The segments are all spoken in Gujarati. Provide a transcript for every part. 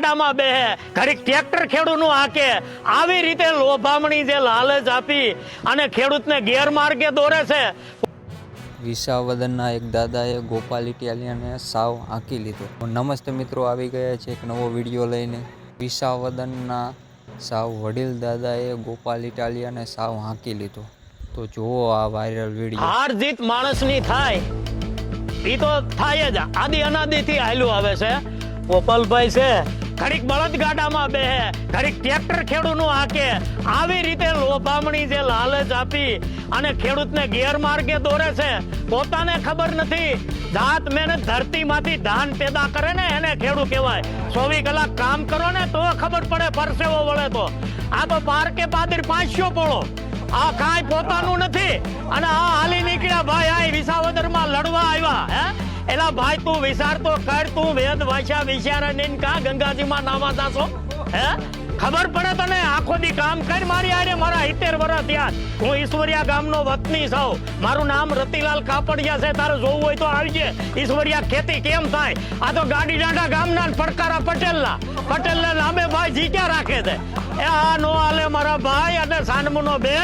ગાડામાં બેહે, ઘડીક ટ્રેક્ટર ખેડૂતનું હાકે, આવી રીતે લોભામણી જે લાલચ આપી અને ખેડૂતને ગેરમાર્ગે દોરે છે. વિસાવદનના એક દાદાએ ગોપાલ ઇટાલિયાને સાવ હાંકી લીધો. નમસ્તે મિત્રો, આવી ગયા છે એક નવો વિડીયો લઈને. વિસાવદનના સાવ વડીલ દાદાએ ગોપાલ ઇટાલિયાને સાવ હાંકી લીધો. તો જુઓ આ વાયરલ વિડીયો. હાર જીત માણસની થાય એ તો થાય જ, આદિ અનાદિથી હાલ્યું આવે છે. ગોપાલભાઈ છે ઘડીક બળદગાડામાં બેહે, ઘડીક ટ્રેક્ટર ખેડૂતનું હાકે, આવી રીતે લોભામણી જે લાલચ આપી અને ખેડૂતને ગેરમાર્ગે દોરે છે. પોતાને ખબર નથી, જાત મહેનત ધરતીમાંથી ધાન પેદા કરે ને એને ખેડૂત કહેવાય. 24 કલાક કામ કરો ને તો ખબર પડે, પરસેવો વળે તો. આ તો પારકે પાદર 500 પોળો, આ કાંઈ પોતાનું નથી. અને આ હાલી નીકળ્યા ભાઈ, આ વિસાવદરમાં લડવા આવ્યા. હે એલા ભાઈ, તું વિચાર તો કર, તું વેદ વાંચ્યા વિચારા ને કા ગંગાજીમાં નાવા જાશો? હે ખબર પડે તને? આખો દી કામ કર મારી આરે. મારા 70 વર્ષ થયા, હું ઈશ્વરિયા ગામનો વતની છું. મારું નામ રતિલાલ કાપડિયા છે. તારે જોવું હોય તો આવજે. ઈશ્વરિયા ખેતી કેમ થાય? આ તો ગાડી ડાંડા ગામના પડકારા પટેલના નામે ભાઈ જીક્યા રાખે છે. એ આ નો હાલે મારા ભાઈ. અને સાનમુનો બે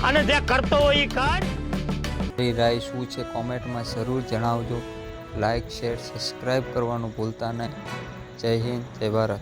અને જે કરતો હોય એ કર. તમારી રાય શું છે કોમેન્ટમાં જરૂર જણાવજો. લાઈક, શેર, સબસ્ક્રાઈબ કરવાનું ભૂલતા નહીં. જય હિન્દ, જય ભારત.